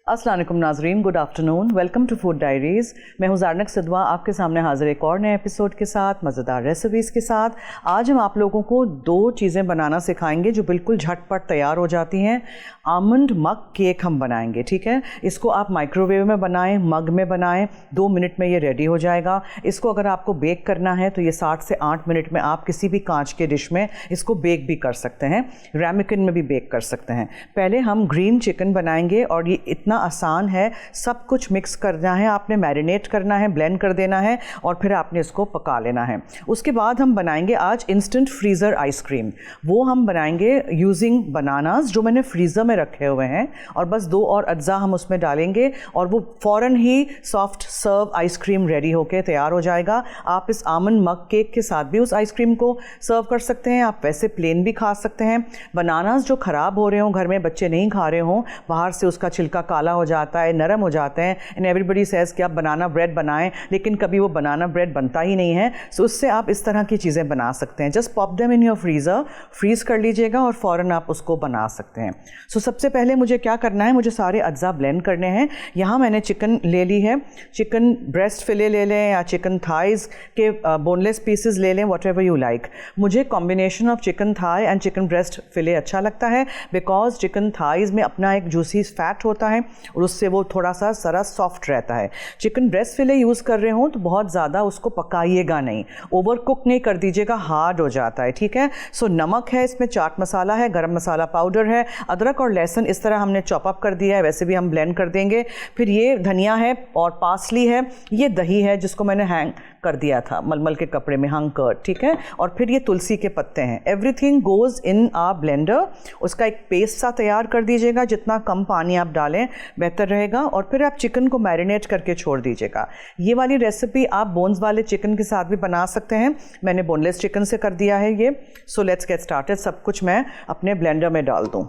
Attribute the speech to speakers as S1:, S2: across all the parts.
S1: अस्सलाम वालेकुम नाजरीन, good afternoon, welcome to food diaries. मैं हूँ ज़ारनक सिद्वा आपके सामने हाजिर एक और नए एपिसोड के साथ, मज़ेदार रेसिपीज़ के साथ। आज हम आप लोगों को दो चीज़ें बनाना सिखाएंगे जो बिल्कुल झटपट तैयार हो जाती हैं। आमंड मग केक हम बनाएंगे, ठीक है। इसको आप माइक्रोवेव में बनाएं, मग में बनाएं, 2 मिनट में ये रेडी हो जाएगा। इसको अगर आपको बेक करना है तो ये 7 से 8 मिनट में आप किसी भी कांच के डिश में इसको बेक भी कर सकते हैं, रैमिकन में भी बेक कर सकते हैं। पहले हम ग्रीन चिकन बनाएंगे और ये इतना आसान है, सब कुछ मिक्स करना है, आपने मैरिनेट करना है, ब्लेंड कर देना है और फिर आपने इसको पका लेना है। उसके बाद हम बनाएंगे आज इंस्टेंट फ्रीज़र आइसक्रीम। वो हम बनाएंगे यूजिंग बनानास जो मैंने फ्रीज़र में रखे हुए हैं, और बस 2 और अज्जा हम उसमें डालेंगे और वो फ़ौरन ही सॉफ्ट सर्व आइसक्रीम रेडी होके तैयार हो जाएगा। आप इस आमंड मग केक के साथ भी उस आइसक्रीम को सर्व कर सकते हैं, आप वैसे प्लेन भी खा सकते हैं। बनानास जो ख़राब हो रहे हों, घर में बच्चे नहीं खा रहे हों, बाहर से उसका छिलका काला हो जाता है, नरम हो जाते हैं, एंड एवरीबडी सेज़ कि आप बनाना ब्रेड बनाएं, लेकिन कभी वो बनाना ब्रेड बनता ही नहीं है। सो उससे आप इस तरह की चीज़ें बना सकते हैं। Just pop them in your freezer, freeze कर लीजिएगा और फ़ौरन आप उसको बना सकते हैं। सो सबसे पहले मुझे क्या करना है, मुझे सारे अज्जा ब्लेंड करने हैं। यहाँ मैंने चिकन ले ली है, चिकन ब्रेस्ट फिले ले लें या चिकन थाइज़ के बोनलेस पीसेस ले लें, वट एवर यू लाइक। मुझे combination of chicken thigh and chicken breast fillet अच्छा लगता है, बिकॉज चिकन थाइज़ में अपना एक जूसी फैट होता है और उससे वो थोड़ा सा सारा सॉफ्ट रहता है। चिकन ब्रेस्ट फिले यूज़ कर रहे हो तो बहुत ज़्यादा उसको पकाइएगा नहीं, ओवर कुक नहीं कर दीजिएगा, हार्ड हो जाता है, ठीक है। सो नमक है इसमें, चाट मसाला है, गरम मसाला पाउडर है, अदरक और लहसुन इस तरह हमने चॉप अप कर दिया है, वैसे भी हम ब्लेंड कर देंगे। फिर ये धनिया है और पार्सली है, ये दही है जिसको मैंने हैंग कर दिया था मलमल के कपड़े में, हंग कर, ठीक है। और फिर ये तुलसी के पत्ते हैं। Everything goes in a blender. उसका एक पेस्ट सा तैयार कर दीजिएगा, जितना कम पानी आप डालें बेहतर रहेगा। और फिर आप चिकन को मैरिनेट करके छोड़ दीजिएगा। ये वाली रेसिपी आप बोन्स वाले चिकन के साथ भी बना सकते हैं, मैंने बोनलेस चिकन से कर दिया है ये। So let's get started. सब कुछ मैं अपने ब्लेंडर में डाल दूँ।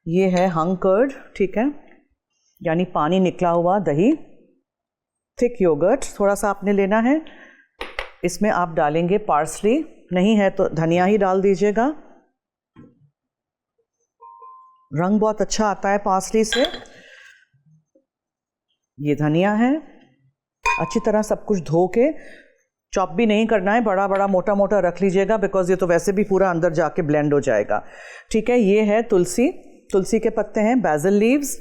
S1: ये है हंग कर्ड, ठीक है, यानी पानी निकला हुआ दही। थिक योगर्ट थोड़ा सा आपने लेना है। इसमें आप डालेंगे पार्सली, नहीं है तो धनिया ही डाल दीजिएगा, रंग बहुत अच्छा आता है पार्सली से। ये धनिया है। अच्छी तरह सब कुछ धो के, चॉप भी नहीं करना है, बड़ा बड़ा मोटा मोटा रख लीजिएगा, बिकॉज ये तो वैसे भी पूरा अंदर जाके ब्लेंड हो जाएगा, ठीक है। ये है तुलसी, तुलसी के पत्ते हैं, बैसिल लीव्स,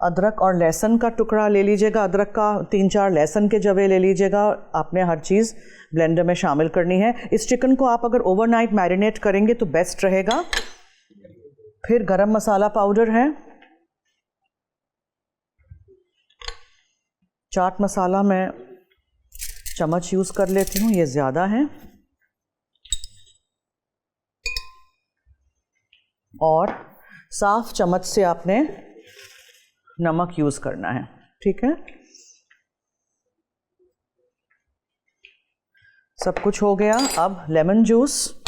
S1: अदरक और लहसुन का टुकड़ा ले लीजिएगा, अदरक का 3-4 लहसुन के जवे ले लीजिएगा। आपने हर चीज़ ब्लेंडर में शामिल करनी है। इस चिकन को आप अगर ओवरनाइट मैरिनेट करेंगे तो बेस्ट रहेगा। फिर गरम मसाला पाउडर है, चाट मसाला मैं चम्मच यूज़ कर लेती हूँ, ये ज़्यादा है, और साफ चम्मच से आपने नमक यूज़ करना है, ठीक है। सब कुछ हो गया। अब लेमन जूस,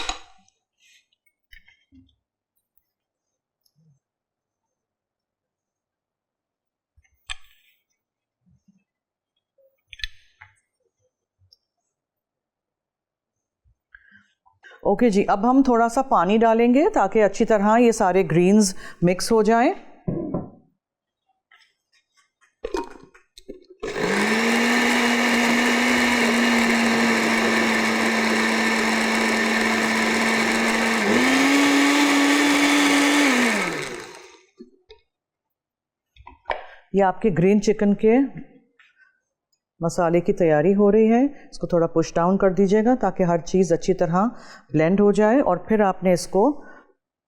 S1: ओके जी। अब हम थोड़ा सा पानी डालेंगे ताकि अच्छी तरह ये सारे ग्रीन्स मिक्स हो जाएं। ये आपके ग्रीन चिकन के मसाले की तैयारी हो रही है। इसको थोड़ा पुश डाउन कर दीजिएगा ताकि हर चीज़ अच्छी तरह ब्लेंड हो जाए। और फिर आपने इसको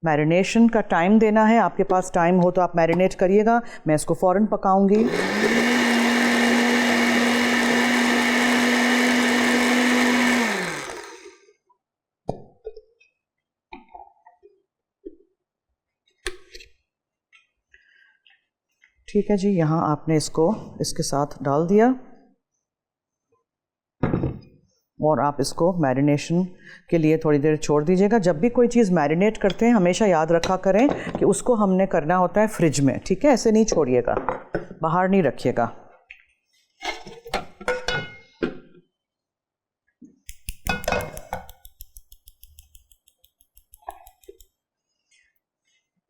S1: मैरिनेशन का टाइम देना है। आपके पास टाइम हो तो आप मैरिनेट करिएगा, मैं इसको फ़ौरन पकाऊंगी। ठीक है जी, यहाँ आपने इसको इसके साथ डाल दिया और आप इसको मैरिनेशन के लिए थोड़ी देर छोड़ दीजिएगा। जब भी कोई चीज़ मैरिनेट करते हैं हमेशा याद रखा करें कि उसको हमने करना होता है फ्रिज में, ठीक है। ऐसे नहीं छोड़िएगा, बाहर नहीं रखिएगा।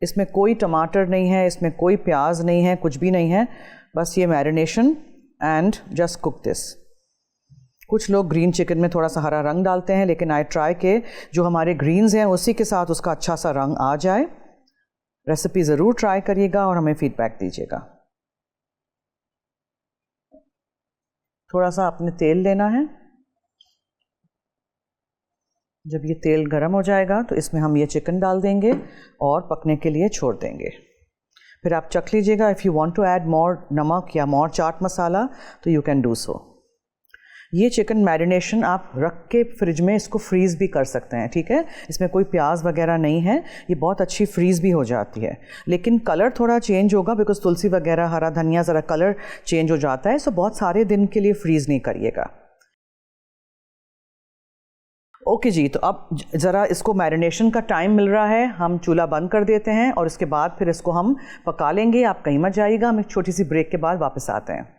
S1: इसमें कोई टमाटर नहीं है, इसमें कोई प्याज नहीं है, कुछ भी नहीं है, बस ये marination and just cook this. कुछ लोग ग्रीन चिकन में थोड़ा सा हरा रंग डालते हैं, लेकिन आई ट्राई के जो हमारे ग्रीन्स हैं उसी के साथ उसका अच्छा सा रंग आ जाए। रेसिपी ज़रूर ट्राई करिएगा और हमें फीडबैक दीजिएगा। थोड़ा सा आपने तेल लेना है। जब ये तेल गर्म हो जाएगा तो इसमें हम ये चिकन डाल देंगे और पकने के लिए छोड़ देंगे। फिर आप चख लीजिएगा। If you want to add more namak या मोर चाट मसाला तो यू कैन डू सो। ये चिकन मैरिनेशन आप रख के फ्रिज में इसको फ्रीज़ भी कर सकते हैं, ठीक है। इसमें कोई प्याज वगैरह नहीं है, ये बहुत अच्छी फ्रीज़ भी हो जाती है। लेकिन कलर थोड़ा चेंज होगा बिकॉज तुलसी वगैरह, हरा धनिया, ज़रा कलर चेंज हो जाता है। सो बहुत सारे दिन के लिए फ्रीज़ नहीं करिएगा। ओके जी, तो अब ज़रा इसको मैरिनेशन का टाइम मिल रहा है, हम चूल्हा बंद कर देते हैं और इसके बाद फिर इसको हम पका लेंगे। आप कहीं मत जाइएगा, हम एक छोटी सी ब्रेक के बाद वापस आते हैं।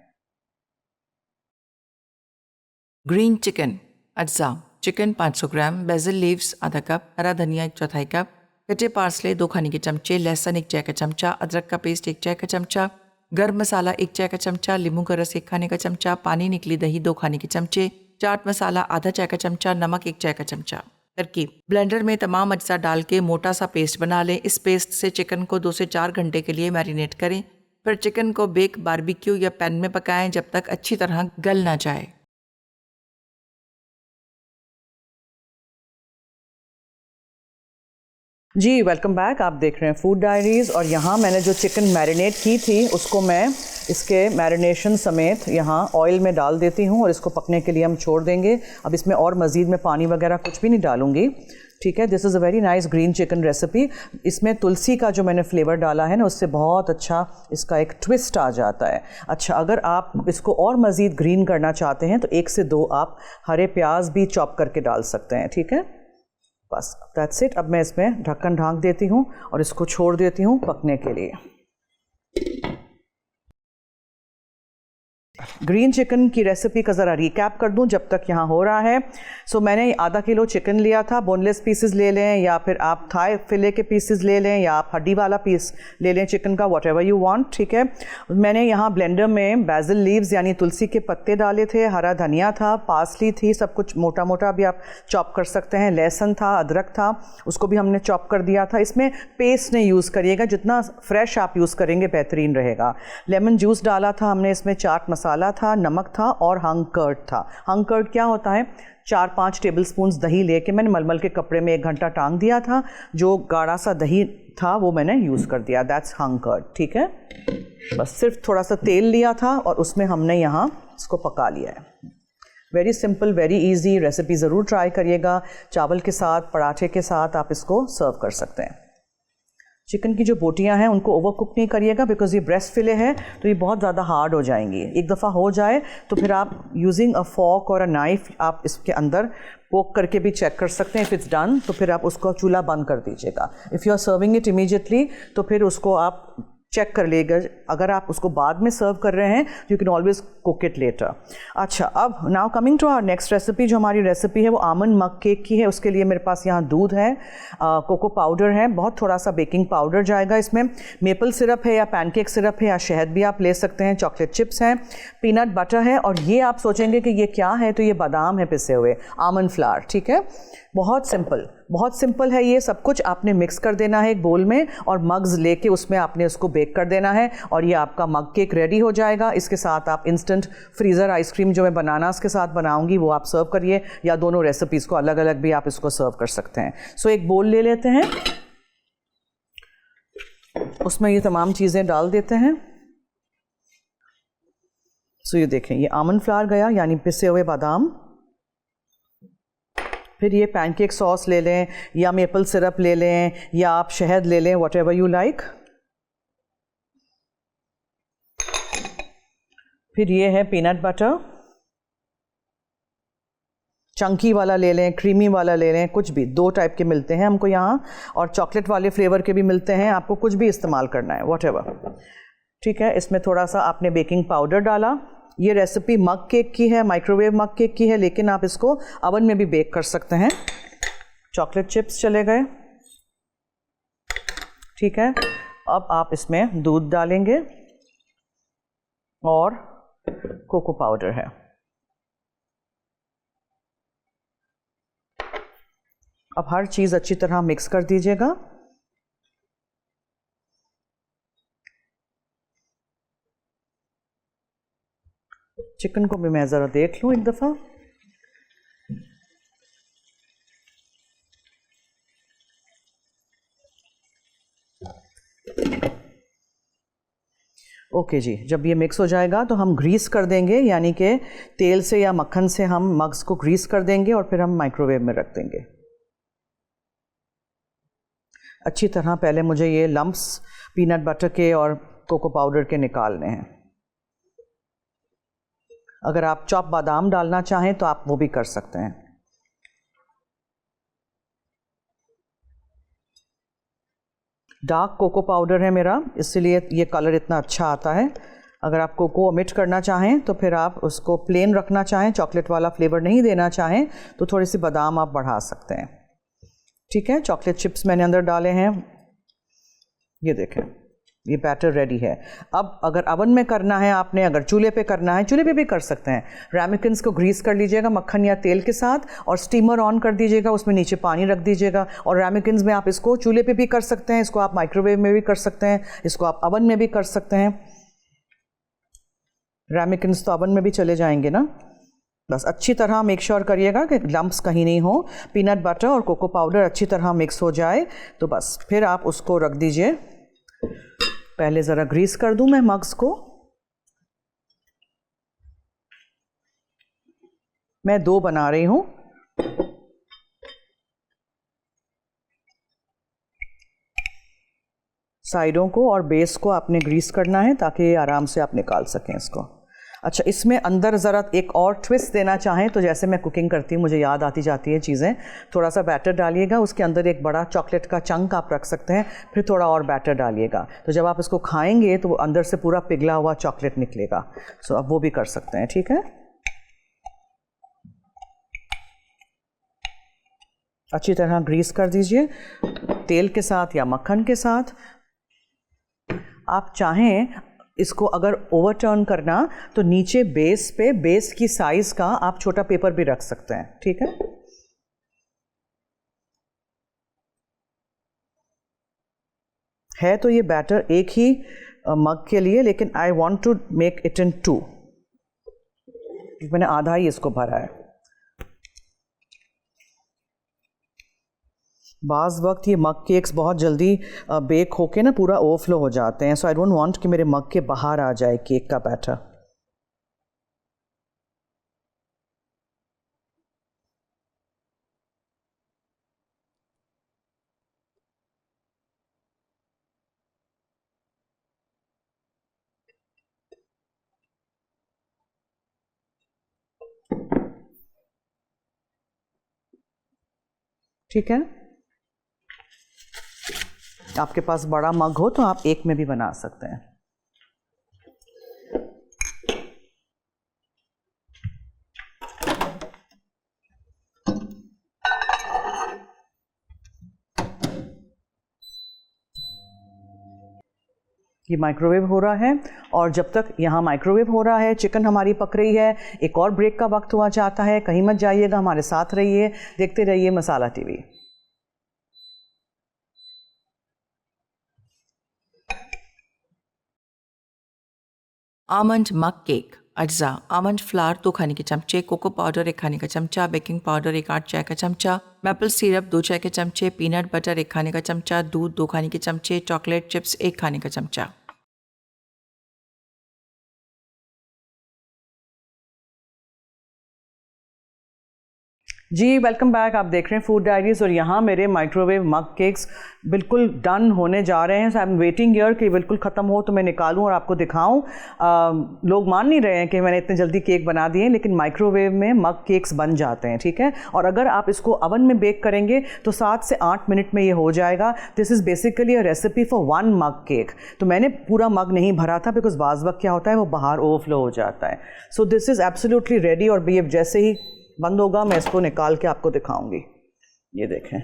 S2: ग्रीन चिकन अज्जा। चिकन 500 ग्राम, बेसिल लीव्स आधा कप, हरा धनिया 1/4 कप, कटे पार्सले 2 खाने के चमचे, लहसुन 1 चाय का चमचा, अदरक का पेस्ट 1 चाय का चमचा, गर्म मसाला 1 चाय का चमचा, नींबू का रस 1 खाने का चमचा, पानी निकली दही 2 खाने के चमचे, चाट मसाला आधा चाय का चमचा, नमक 1 चाय का चमचा। तरकीब: ब्लेंडर में तमाम अज्जा डाल के मोटा सा पेस्ट बना लें। इस पेस्ट से चिकन को 2 से 4 घंटे के लिए मैरिनेट करें। फिर चिकन को बेक, बारबेक्यू या पैन में पकाएं जब तक अच्छी तरह गल ना जाए।
S1: जी वेलकम बैक। आप देख रहे हैं फूड डायरीज़ और यहाँ मैंने जो चिकन मैरिनेट की थी उसको मैं इसके मैरिनेशन समेत यहाँ ऑयल में डाल देती हूँ और इसको पकने के लिए हम छोड़ देंगे। अब इसमें और मज़ीद में पानी वगैरह कुछ भी नहीं डालूँगी, ठीक है। This is a very nice green chicken recipe. इसमें तुलसी का जो मैंने फ्लेवर डाला है ना, उससे बहुत अच्छा इसका एक ट्विस्ट आ जाता है। अच्छा, अगर आप इसको और मज़ीद ग्रीन करना चाहते हैं तो 1 से 2 आप हरे प्याज भी चॉप करके डाल सकते हैं, ठीक है। बस दैट्स इट। अब मैं इसमें ढक्कन ढाँक देती हूँ और इसको छोड़ देती हूँ पकने के लिए। ग्रीन चिकन की रेसिपी का ज़रा रिकैप कर दूं जब तक यहाँ हो रहा है। सो मैंने आधा किलो चिकन लिया था, बोनलेस पीसेस ले लें या फिर आप थाई फिले के पीसेस ले लें या आप हड्डी वाला पीस ले लें चिकन का, वॉट एवर यू वांट, ठीक है। मैंने यहाँ ब्लेंडर में बेसिल लीव्स यानी तुलसी के पत्ते डाले थे, हरा धनिया था, पार्सली थी, सब कुछ मोटा मोटा भी आप चॉप कर सकते हैं, लहसुन था, अदरक था, उसको भी हमने चॉप कर दिया था। इसमें पेस्ट नहीं यूज़ करिएगा, जितना फ्रेश आप यूज़ करेंगे बेहतरीन रहेगा। लेमन जूस डाला था हमने, इसमें चाट मसाला था, नमक था और हंग कर्ड था। हंग कर्ड क्या होता है? 4-5 टेबलस्पून दही लेके मैंने मलमल के कपड़े में 1 घंटा टांग दिया था। जो गाढ़ा सा दही था वो मैंने यूज़ कर दिया, दैट्स हंग कर्ड, ठीक है। बस सिर्फ थोड़ा सा तेल लिया था और उसमें हमने यहाँ इसको पका लिया है। Very simple, very easy recipe, ज़रूर ट्राई करिएगा। चावल के साथ, पराठे के साथ आप इसको सर्व कर सकते हैं। चिकन की जो बोटियां हैं उनको ओवर कुक नहीं करिएगा बिकॉज ये ब्रेस्ट फिले है तो ये बहुत ज़्यादा हार्ड हो जाएंगी। एक दफ़ा हो जाए तो फिर आप यूजिंग अ फॉर्क और अ नाइफ आप इसके अंदर पोक करके भी चेक कर सकते हैं। इफ़ इट्स डन तो फिर आप उसको चूल्हा बंद कर दीजिएगा। If you are serving it immediately तो फिर उसको आप चेक कर लेगा। अगर आप उसको बाद में सर्व कर रहे हैं you can always cook it later. अच्छा, अब now coming to our next recipe. जो हमारी रेसिपी है वो आमंड मग केक की है। उसके लिए मेरे पास यहाँ दूध है, कोको पाउडर है, बहुत थोड़ा सा बेकिंग पाउडर जाएगा इसमें, मेपल सिरप है या पैनकेक सिरप है या शहद भी आप ले सकते हैं, चॉकलेट चिप्स हैं, पीनट बटर है और ये आप सोचेंगे कि ये क्या है तो ये बादाम है पिसे हुए, आमंड फ्लावर, ठीक है। बहुत सिंपल है ये सब कुछ। आपने मिक्स कर देना है एक बोल में और मग्स लेके उसमें आपने उसको बेक कर देना है और ये आपका मग केक रेडी हो जाएगा। इसके साथ आप इंस्टेंट फ्रीज़र आइसक्रीम जो मैं बनानास के साथ बनाऊंगी वो आप सर्व करिए, या दोनों रेसिपीज़ को अलग अलग भी आप इसको सर्व कर सकते हैं। सो एक बोल ले लेते हैं, उसमें ये तमाम चीज़ें डाल देते हैं। सो ये देखें, ये आमंड फ्लावर गया यानी पिसे हुए बादाम, फिर ये पैनकेक सॉस ले लें या मेपल सिरप ले लें या आप शहद ले लें, वॉट एवर यू लाइक। फिर ये है पीनट बटर, चंकी वाला ले लें, क्रीमी वाला ले लें, कुछ भी, 2 टाइप के मिलते हैं हमको यहाँ, और चॉकलेट वाले फ्लेवर के भी मिलते हैं, आपको कुछ भी इस्तेमाल करना है, वॉट एवर, ठीक है। इसमें थोड़ा सा आपने बेकिंग पाउडर डाला। ये रेसिपी मग केक की है, माइक्रोवेव मग केक की है, लेकिन आप इसको अवन में भी बेक कर सकते हैं। चॉकलेट चिप्स चले गए, ठीक है। अब आप इसमें दूध डालेंगे और कोको पाउडर है। अब हर चीज़ अच्छी तरह मिक्स कर दीजिएगा। चिकन को भी मैं ज़रा देख लूँ एक दफ़ा। ओके जी, जब ये मिक्स हो जाएगा तो हम ग्रीस कर देंगे, यानी कि तेल से या मक्खन से हम मग्स को ग्रीस कर देंगे और फिर हम माइक्रोवेव में रख देंगे। अच्छी तरह पहले मुझे ये लम्प्स पीनट बटर के और कोको पाउडर के निकालने हैं। अगर आप चॉप बादाम डालना चाहें तो आप वो भी कर सकते हैं। डार्क कोको पाउडर है मेरा, इसलिए ये कलर इतना अच्छा आता है। अगर आप कोको ओमिट करना चाहें तो फिर आप उसको प्लेन रखना चाहें, चॉकलेट वाला फ्लेवर नहीं देना चाहें तो थोड़ी सी बादाम आप बढ़ा सकते हैं। ठीक है, चॉकलेट चिप्स मैंने अंदर डाले हैं। ये देखें, ये बैटर रेडी है। अब अगर अवन में करना है आपने, अगर चूल्हे पे करना है, चूल्हे पे भी कर सकते हैं। रैमिकिन्स को ग्रीस कर लीजिएगा मक्खन या तेल के साथ और स्टीमर ऑन कर दीजिएगा, उसमें नीचे पानी रख दीजिएगा। और रैमिकिन्स में आप इसको चूल्हे पे भी कर सकते हैं, इसको आप माइक्रोवेव में भी कर सकते हैं, इसको आप अवन में भी कर सकते हैं। रैमिकिन्स तो अवन में भी चले जाएंगे ना। बस अच्छी तरह मेक श्योर करिएगा कि लम्प्स कहीं नहीं हो। पीनट बटर और कोको पाउडर अच्छी तरह मिक्स हो जाए तो बस फिर आप उसको रख दीजिए। पहले ज़रा ग्रीस कर दूं मैं मग्स को। मैं 2 बना रही हूं। साइडों को और बेस को आपने ग्रीस करना है ताकि आराम से आप निकाल सकें इसको। अच्छा, इसमें अंदर ज़रा एक और ट्विस्ट देना चाहें तो जैसे मैं कुकिंग करती हूँ मुझे याद आती जाती है चीज़ें। थोड़ा सा बैटर डालिएगा, उसके अंदर एक बड़ा चॉकलेट का चंक आप रख सकते हैं, फिर थोड़ा और बैटर डालिएगा तो जब आप इसको खाएंगे तो वो अंदर से पूरा पिघला हुआ चॉकलेट निकलेगा। सो अब वो भी कर सकते हैं। ठीक है, अच्छी तरह ग्रीस कर दीजिए तेल के साथ या मक्खन के साथ। आप चाहें इसको अगर ओवरटर्न करना तो नीचे बेस पे बेस की साइज का आप छोटा पेपर भी रख सकते हैं। ठीक है तो ये बैटर एक ही मग के लिए, लेकिन I want to make it in 2। मैंने आधा ही इसको भरा है। बाज़ वक्त ये मग केक्स बहुत जल्दी बेक होके ना पूरा ओवरफ्लो हो जाते हैं। सो आई डोंट वांट कि मेरे मग के बाहर आ जाए केक का बैटर। ठीक है, आपके पास बड़ा मग हो तो आप एक में भी बना सकते हैं। ये माइक्रोवेव हो रहा है और जब तक यहाँ माइक्रोवेव हो रहा है चिकन हमारी पक रही है, एक और ब्रेक का वक्त हुआ जाता है। कहीं मत जाइएगा, हमारे साथ रहिए, देखते रहिए मसाला टीवी।
S2: आमंड मग केक अज्जा। आमंड फ्लावर 2 खाने के चमचे, कोको पाउडर 1 खाने का चमचा, बेकिंग पाउडर 1 8 चाय का चमचा, मैपल सिरप 2 चाय के चमचे, पीनट बटर 1 खाने का चमचा, दूध 2 खाने के चमचे, चॉकलेट चिप्स 1 खाने का चमचा।
S1: जी वेलकम बैक। आप देख रहे हैं फूड डायरीज़ और यहाँ मेरे माइक्रोवेव मग केक्स बिल्कुल डन होने जा रहे हैं। सो आई एम वेटिंग हियर कि बिल्कुल ख़त्म हो तो मैं निकालूं और आपको दिखाऊं। लोग मान नहीं रहे हैं कि मैंने इतने जल्दी केक बना दिए, लेकिन माइक्रोवेव में मग केक्स बन जाते हैं। ठीक है, और अगर आप इसको अवन में बेक करेंगे तो 7 से 8 मिनट में ये हो जाएगा। This is basically a recipe for 1 mug cake. तो मैंने पूरा मग नहीं भरा था बिकॉज बाज़ वक्त क्या होता है वो बाहर ओवरफ्लो हो जाता है। So this is absolutely ready और ये जैसे ही बंद होगा मैं इसको निकाल के आपको दिखाऊंगी। ये देखें,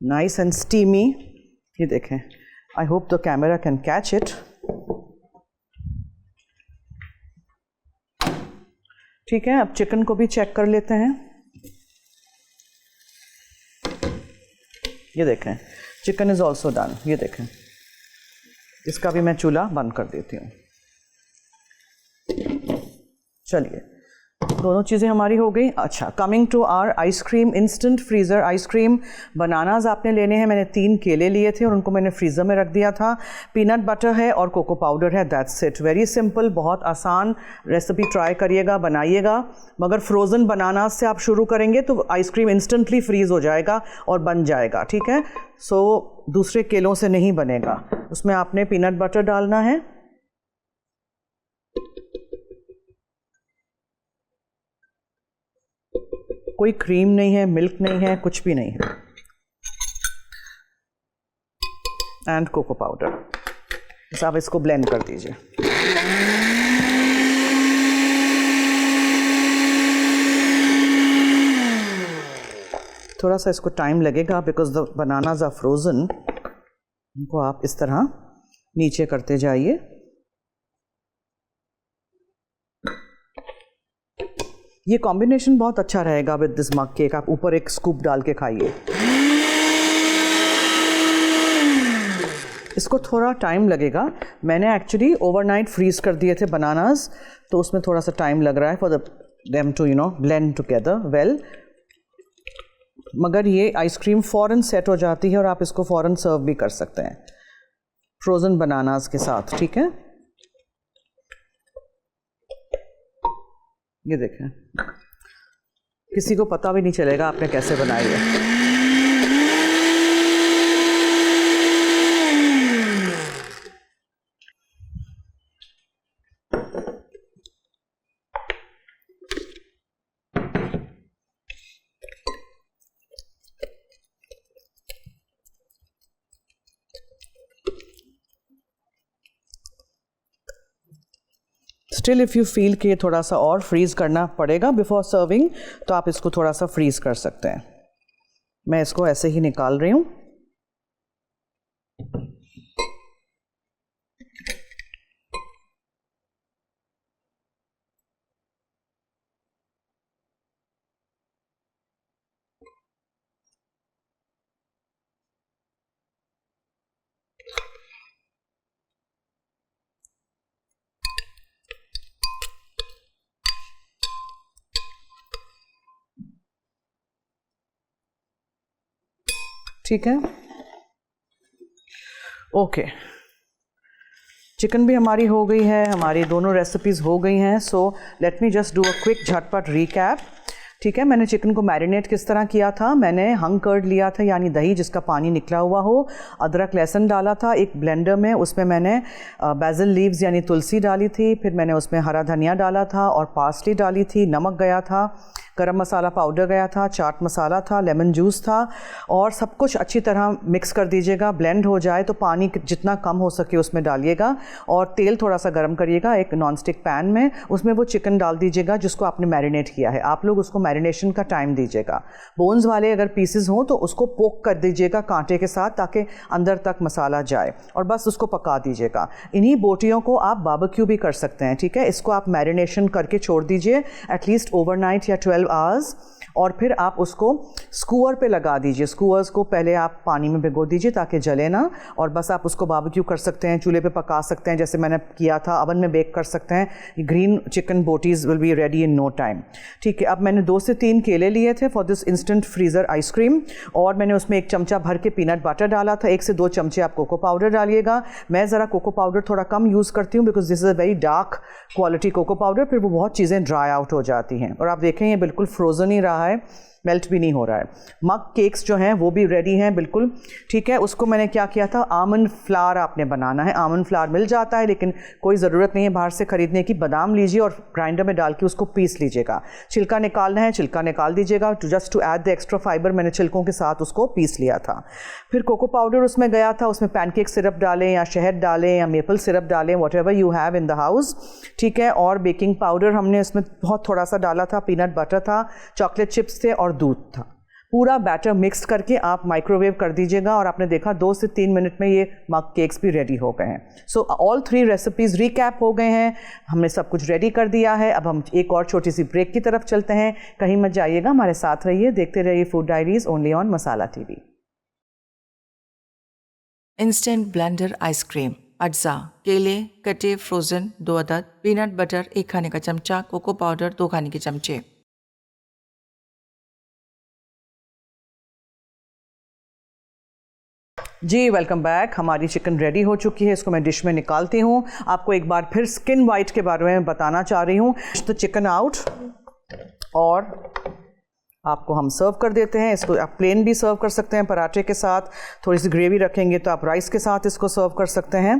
S1: नाइस एंड स्टीमी। ये देखें, I hope the camera can catch it. ठीक है, अब चिकन को भी चेक कर लेते हैं। ये देखें, चिकन इज़ ऑल्सो डन। ये देखें, इसका भी मैं चूल्हा बंद कर देती हूँ। चलिए, दोनों चीज़ें हमारी हो गई। अच्छा, coming to our ice cream, instant freezer ice cream. Bananas आपने लेने हैं, मैंने 3 केले लिए थे और उनको मैंने फ्रीज़र में रख दिया था। पीनट बटर है और कोको पाउडर है, दैट्स इट। वेरी सिंपल, बहुत आसान रेसिपी, ट्राई करिएगा, बनाइएगा। मगर फ्रोज़न बनानाज से आप शुरू करेंगे तो आइसक्रीम इंस्टेंटली फ्रीज़ हो जाएगा और बन जाएगा। ठीक है, सो दूसरे केलों से नहीं बनेगा। उसमें आपने पीनट बटर डालना है, कोई क्रीम नहीं है, मिल्क नहीं है, कुछ भी नहीं है, एंड कोको पाउडर। बस आप इसको ब्लेंड कर दीजिए। थोड़ा सा इसको टाइम लगेगा because the bananas are frozen. इनको आप इस तरह नीचे करते जाइए। ये कॉम्बिनेशन बहुत अच्छा रहेगा विद दिस मग केक। आप ऊपर एक स्कूप डाल के खाइए। इसको थोड़ा टाइम लगेगा। मैंने एक्चुअली ओवरनाइट फ्रीज कर दिए थे बनानास, तो उसमें थोड़ा सा टाइम लग रहा है for them to blend together well. मगर ये आइसक्रीम फ़ौरन सेट हो जाती है और आप इसको फ़ौरन सर्व भी कर सकते हैं फ्रोज़न बनानास के साथ। ठीक है, ये देखें, किसी को पता भी नहीं चलेगा आपने कैसे बनाई है। स्टिल इफ़ यू फील कि थोड़ा सा और फ्रीज़ करना पड़ेगा बिफोर सर्विंग, तो आप इसको थोड़ा सा फ्रीज़ कर सकते हैं। मैं इसको ऐसे ही निकाल रही हूँ। ठीक है, ओके। चिकन भी हमारी हो गई है, हमारी दोनों रेसिपीज़ हो गई हैं। So let me just do a quick झटपट रिकैप। ठीक है, मैंने चिकन को मैरिनेट किस तरह किया था। मैंने हंग कर्ड लिया था, यानी दही जिसका पानी निकला हुआ हो। अदरक लहसुन डाला था एक ब्लेंडर में, उसमें मैंने बेसिल लीव्स यानी तुलसी डाली थी। फिर मैंने उसमें हरा धनिया डाला था और पार्सली डाली थी। नमक गया था, गरम मसाला पाउडर गया था, चाट मसाला था, लेमन जूस था, और सब कुछ अच्छी तरह मिक्स कर दीजिएगा। ब्लेंड हो जाए तो पानी जितना कम हो सके उसमें डालिएगा और तेल थोड़ा सा गर्म करिएगा एक नॉन स्टिक पैन में। उसमें वो चिकन डाल दीजिएगा जिसको आपने मैरिनेट किया है। आप लोग उसको मैरिनेशन का टाइम दीजिएगा। बोन्स वाले अगर पीसेस हों तो उसको पोक कर दीजिएगा कांटे के साथ ताकि अंदर तक मसाला जाए, और बस उसको पका दीजिएगा। इन्हीं बोटियों को आप बारबेक्यू भी कर सकते हैं। ठीक है, इसको आप मैरिनेशन करके छोड़ दीजिए एटलीस्ट ओवरनाइट या 12 आवर्स, और फिर आप उसको स्कूअर पे लगा दीजिए। स्कूअर्स को पहले आप पानी में भिगो दीजिए ताकि जले ना, और बस आप उसको बारबेक्यू कर सकते हैं, चूल्हे पे पका सकते हैं जैसे मैंने किया था, अवन में बेक कर सकते हैं। Green chicken botis will be ready in no time. ठीक है, अब मैंने 2 से 3 केले लिए थे for this instant freezer ice cream, और मैंने उसमें 1 चमचा भर के पीनट बटर डाला था। 1 से 2 चमचे आप कोको पाउडर डालिएगा। मैं ज़रा कोको पाउडर थोड़ा कम यूज़ करती हूँ because this is a very dark quality cocoa powder, फिर वो बहुत चीज़ें ड्राई आउट हो जाती हैं। और आप देखें ये बिल्कुल फ्रोज़न ही रहा है, मेल्ट भी नहीं हो रहा है। मग केक्स जो हैं वो भी रेडी हैं बिल्कुल। ठीक है, उसको मैंने क्या किया था, आमंड फ्लावर आपने बनाना है। आमंड फ्लावर मिल जाता है लेकिन कोई ज़रूरत नहीं है बाहर से ख़रीदने की। बादाम लीजिए और ग्राइंडर में डाल के उसको पीस लीजिएगा। छिलका निकालना है, छिलका निकाल दीजिएगा just to add the extra fibre. मैंने छिलकों के साथ उसको पीस लिया था। फिर कोको पाउडर उसमें गया था, उसमें पैनकेक सिरप डालें या शहद डालें या मेपल सिरप डालें, what ever you have in the house. ठीक है, और बेकिंग पाउडर हमने इसमें बहुत थोड़ा सा डाला था, पीनट बटर था, चॉकलेट चिप्स थे और दूध था। पूरा बैटर मिक्स करके आप माइक्रोवेव कर दीजिएगा और आपने देखा 2 से 3 मिनट में ये मग केक्स भी रेडी हो गए हैं। सो ऑल 3 रेसिपीज़ रिकैप हो गए हैं, हमने सब कुछ रेडी कर दिया है। अब हम एक और छोटी सी ब्रेक की तरफ चलते हैं। कहीं मत जाइएगा, हमारे साथ रहिए, देखते रहिए food diaries only on Masala TV.
S2: Instant blender ice cream, अज्जा, केले कटे फ्रोजन 2 अदद, पीनट बटर 1 खाने का चमचा, कोको पाउडर 2 खाने के चमचे।
S1: जी वेलकम बैक। हमारी चिकन रेडी हो चुकी है, इसको मैं डिश में निकालती हूँ। आपको एक बार फिर स्किन वाइट के बारे में बताना चाह रही हूँ। तो चिकन आउट और आपको हम सर्व कर देते हैं। इसको आप प्लेन भी सर्व कर सकते हैं पराठे के साथ, थोड़ी सी ग्रेवी रखेंगे तो आप राइस के साथ इसको सर्व कर सकते हैं,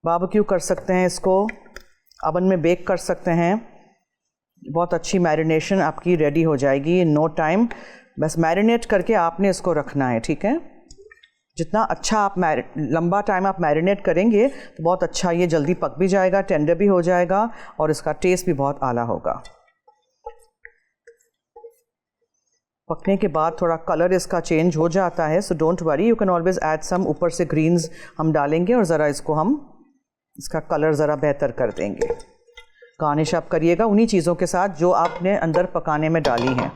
S1: बारबेक्यू कर सकते हैं, इसको अवन में बेक कर सकते हैं। बहुत अच्छी मैरिनेशन आपकी रेडी हो जाएगी इन नो टाइम। बस मैरिनेट करके आपने इसको रखना है, ठीक है। जितना अच्छा आप लंबा टाइम आप मैरिनेट करेंगे तो बहुत अच्छा ये जल्दी पक भी जाएगा, टेंडर भी हो जाएगा और इसका टेस्ट भी बहुत आला होगा। पकने के बाद थोड़ा कलर इसका चेंज हो जाता है, so don't worry, you can always add some. ऊपर से ग्रीन्स हम डालेंगे और ज़रा इसको हम इसका कलर ज़रा बेहतर कर देंगे। गार्निश आप करिएगा उन्हीं चीज़ों के साथ जो आपने अंदर पकाने में डाली हैं।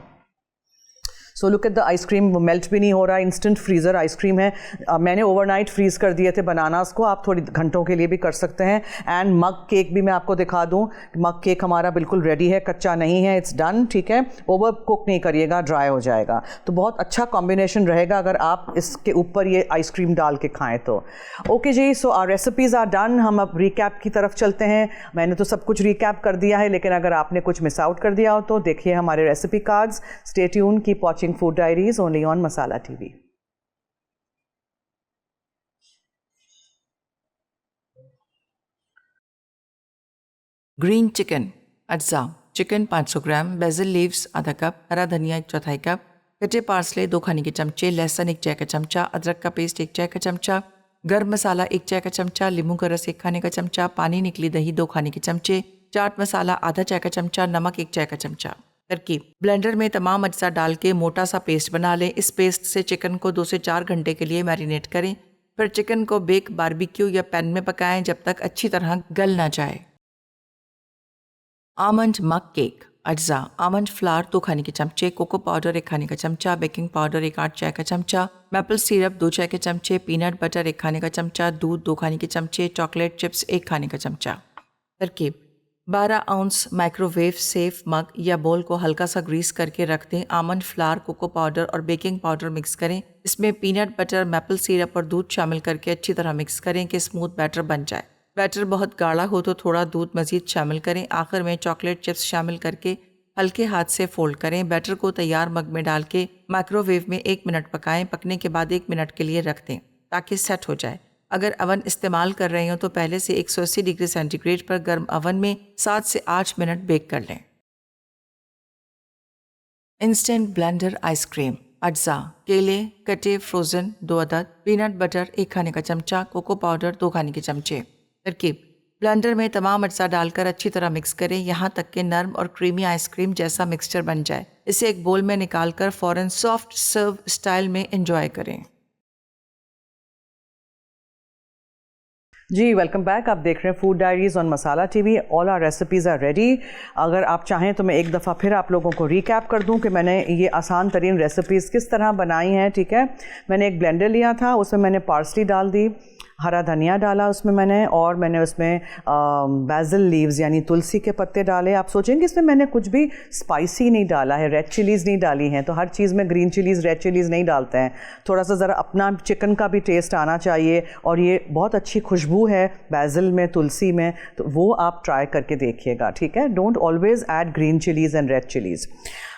S1: So look at the ice cream, वो मेल्ट भी नहीं हो रहा, इंस्टेंट फ्रीज़र आइसक्रीम है। मैंने ओवरनाइट फ्रीज़ कर दिए थे बनानास को, आप थोड़ी घंटों के लिए भी कर सकते हैं। एंड मग केक भी मैं आपको दिखा दूं, मग केक हमारा बिल्कुल रेडी है, कच्चा नहीं है, इट्स डन, ठीक है। ओवर कुक नहीं करिएगा, ड्राई हो जाएगा। तो बहुत अच्छा कॉम्बिनेशन रहेगा अगर आप इसके ऊपर ये आइसक्रीम डाल के खाएँ तो। ओके जी, so our recipes are done. हम अब रिकैप की तरफ चलते हैं। मैंने तो सब कुछ रिकैप कर दिया है, लेकिन अगर आपने कुछ मिस आउट कर दिया हो तो देखिए हमारे recipe cards. Stay tune, keep watching Food Diaries only on Masala TV.
S2: Green chicken, अज्जा, चिकन 500 ग्राम, बेसिल लीव्स आधा कप, हरा धनिया 1/4 कप, कटे पार्सले 2 खाने के चमचे, लहसुन 1 चाय का चमचा, अदरक का पेस्ट 1 चाय का चमचा, गर्म मसाला 1 चाय का चमचा, नींबू का रस 1 खाने का चमचा, पानी निकली दही 2 खाने के चमचे, चाट मसाला आधा चाय का चमचा, नमक 1 चाय का चमचा। तरकीब, ब्लेंडर में तमाम अज्जा डाल के मोटा सा पेस्ट बना लें। इस पेस्ट से चिकन को 2 से 4 घंटे के लिए मैरिनेट करें। फिर चिकन को बेक, बारबेक्यू या पैन में पकाएं जब तक अच्छी तरह गल ना जाए। आमंड मग केक, अज्जा, आमंड फ्लावर 2 खाने के चमचे, कोको पाउडर 1 खाने का चमचा, बेकिंग पाउडर 1 8 चाय का चमचा, मैपल सिरप 2 चाय के चमचे, पीनट बटर 1 खाने का चमचा, दूध 2 खाने के चमचे, चॉकलेट चिप्स 1 खाने का चमचा। तरकीब, 12 आउंस माइक्रोवेव सेफ मग या बोल को हल्का सा ग्रीस करके रख दें। आमंड फ्लावर, कोको पाउडर और बेकिंग पाउडर मिक्स करें। इसमें पीनट बटर, मैपल सिरप और दूध शामिल करके अच्छी तरह मिक्स करें कि स्मूथ बैटर बन जाए। बैटर बहुत गाढ़ा हो तो थोड़ा दूध मज़ीद शामिल करें। आखिर में चॉकलेट चिप्स शामिल करके हल्के हाथ से फोल्ड करें। बैटर को तैयार मग में डाल के माइक्रोवेव में 1 मिनट पकाएं। पकने के बाद 1 मिनट के लिए रख दें ताकि सेट हो जाए। अगर अवन इस्तेमाल कर रहे हो तो पहले से 180 डिग्री सेंटीग्रेड पर गर्म अवन में 7 से 8 मिनट बेक कर लें। इंस्टेंट ब्लेंडर आइसक्रीम, अज्जा, केले कटे फ्रोजन 2 अदद, पीनट बटर 1 खाने का चमचा, कोको पाउडर 2 खाने के चमचे। तरकीब, ब्लेंडर में तमाम अज्जा डालकर अच्छी तरह मिक्स करें यहाँ तक कि नरम और क्रीमी आइसक्रीम जैसा मिक्सचर बन जाए। इसे एक बोल में निकालकर फ़ौरन सॉफ्ट सर्व स्टाइल में एंजॉय करें।
S1: जी वेलकम बैक। आप देख रहे हैं food diaries on Masala TV. All our recipes are ready. अगर आप चाहें तो मैं एक दफ़ा फिर आप लोगों को रिकैप कर दूं कि मैंने ये आसान तरीन रेसिपीज़ किस तरह बनाई हैं, ठीक है। मैंने एक ब्लेंडर लिया था, उसमें मैंने पार्सली डाल दी, हरा धनिया डाला उसमें मैंने, और मैंने उसमें बेसिल लीव्स यानी तुलसी के पत्ते डाले। आप सोचेंगे इसमें मैंने कुछ भी स्पाइसी नहीं डाला है, रेड चिलीज़ नहीं डाली हैं। तो हर चीज़ में ग्रीन चिलीज़, रेड चिलीज़ नहीं डालते हैं। थोड़ा सा ज़रा अपना चिकन का भी टेस्ट आना चाहिए, और ये बहुत अच्छी खुशबू है बेसिल में, तुलसी में, तो वो आप ट्राई करके देखिएगा, ठीक है। Don't always add green chillies and red chillies.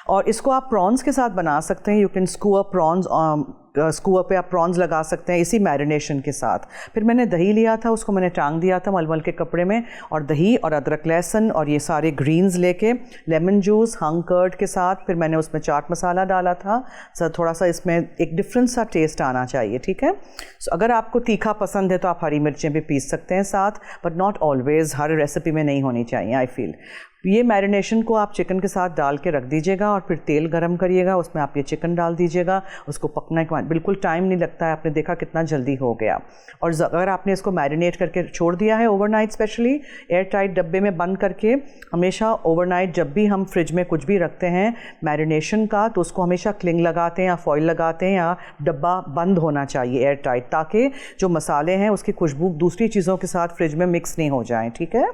S1: और इसको आप प्रॉन्स के साथ बना सकते हैं। यू कैन स्कूअर प्रॉन्स, स्कूअर पे आप प्रॉन्स लगा सकते हैं इसी मैरिनेशन के साथ। फिर मैंने दही लिया था, उसको मैंने टांग दिया था मलमल के कपड़े में, और दही और अदरक लहसुन और ये सारे ग्रीन्स लेके लेमन जूस हंग कर्ड के साथ फिर मैंने उसमें चाट मसाला डाला था। सर थोड़ा सा इसमें एक डिफरेंट सा टेस्ट आना चाहिए, ठीक है। सो अगर आपको तीखा पसंद है तो आप हरी मिर्चें भी पीस सकते हैं साथ, but not always, her recipe में नहीं होनी चाहिए आई फील। ये मैरिनेशन को आप चिकन के साथ डाल के रख दीजिएगा और फिर तेल गरम करिएगा, उसमें आप ये चिकन डाल दीजिएगा, उसको पकने के बाद बिल्कुल टाइम नहीं लगता है, आपने देखा कितना जल्दी हो गया। और अगर आपने इसको मैरिनेट करके छोड़ दिया है ओवरनाइट, स्पेशली एयर टाइट डब्बे में बंद करके, हमेशा ओवरनाइट जब भी हम फ्रिज में कुछ भी रखते हैं मैरिनेशन का, तो उसको हमेशा क्लिंग लगाते हैं या फॉइल लगाते हैं या डब्बा बंद होना चाहिए एयर टाइट, ताकि जो मसाले हैं उसकी खुशबू दूसरी चीज़ों के साथ फ्रिज में मिक्स नहीं हो जाए, ठीक है।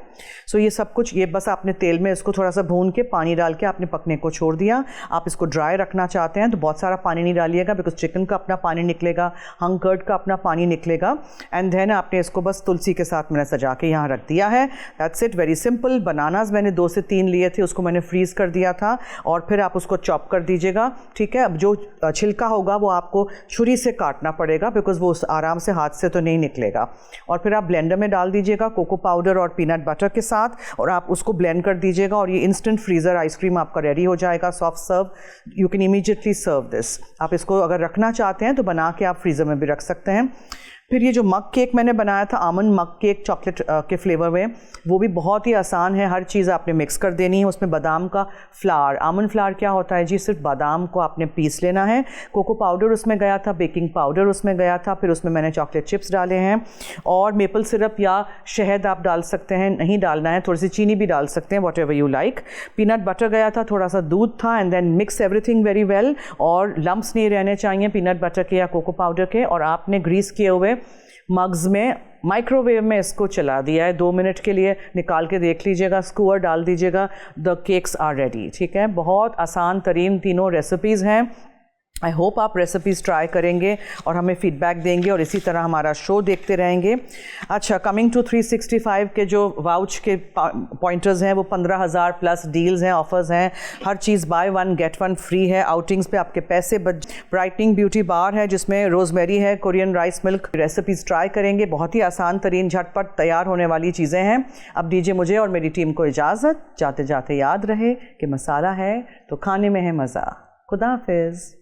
S1: सो ये सब कुछ, ये बस आपने तेल में इसको थोड़ा सा भून के पानी डाल के आपने पकने को छोड़ दिया। आप इसको ड्राई रखना चाहते हैं तो बहुत सारा पानी नहीं डालिएगा, बिकॉज चिकन का अपना पानी निकलेगा, हंग कर्ड का अपना पानी निकलेगा। एंड देन आपने इसको बस तुलसी के साथ मैंने सजा के यहाँ रख दिया है। That's it, very simple. Bananas मैंने 2 से 3 लिए थे, उसको मैंने फ्रीज़ कर दिया था और फिर आप उसको चॉप कर दीजिएगा, ठीक है। अब जो छिलका होगा वो आपको छुरी से काटना पड़ेगा, बिकॉज वो आराम से हाथ से तो नहीं निकलेगा। और फिर आप ब्लेंडर में डाल दीजिएगा कोको पाउडर और पीनट बटर के साथ, और आप उसको ब्लेंड कर दीजिएगा और ये इंस्टेंट फ्रीज़र आइसक्रीम आपका रेडी हो जाएगा, soft serve. You can immediately serve this. आप इसको अगर रखना चाहते हैं तो बना के आप फ्रीज़र में भी रख सकते हैं। फिर ये जो मग केक मैंने बनाया था, आमंड मग केक चॉकलेट के फ्लेवर में, वो भी बहुत ही आसान है। हर चीज़ आपने मिक्स कर देनी है। उसमें बादाम का फ्लावर, आमंड फ्लावर क्या होता है जी, सिर्फ बादाम को आपने पीस लेना है। कोको पाउडर उसमें गया था, बेकिंग पाउडर उसमें गया था, फिर उसमें मैंने चॉकलेट चिप्स डाले हैं और मेपल सिरप या शहद आप डाल सकते हैं, नहीं डालना है थोड़ी सी चीनी भी डाल सकते हैं, whatever you like. Peanut butter गया था, थोड़ा सा दूध था, and then mix everything very well. और लम्प्स नहीं रहने चाहिए पीनट बटर के या कोको पाउडर के। और आपने ग्रीस किए हुए मग्स में माइक्रोवेव में इसको चला दिया है 2 मिनट के लिए, निकाल के देख लीजिएगा, स्क्यूअर डाल दीजिएगा, द केक्स आर रेडी, ठीक है। बहुत आसान तरीन तीनों रेसिपीज़ हैं। आई होप आप रेसिपीज़ ट्राई करेंगे और हमें फीडबैक देंगे और इसी तरह हमारा शो देखते रहेंगे। अच्छा, कमिंग टू 365 के जो वाउच के पॉइंटर्स हैं वो 15,000 प्लस डील्स हैं, ऑफर्स हैं, हर चीज़ बाय 1 गेट 1 फ्री है। आउटिंग्स पे आपके पैसे बच। ब्राइटनिंग ब्यूटी बार है जिसमें रोज़मेरी है, Korean rice milk. Recipes try करेंगे, बहुत ही आसान तरीन झटपट तैयार होने वाली चीज़ें हैं। अब दीजिए मुझे और मेरी टीम को इजाज़त। जाते जाते याद रहे कि मसाला है तो खाने में है मज़ा। खुदा हाफिज़।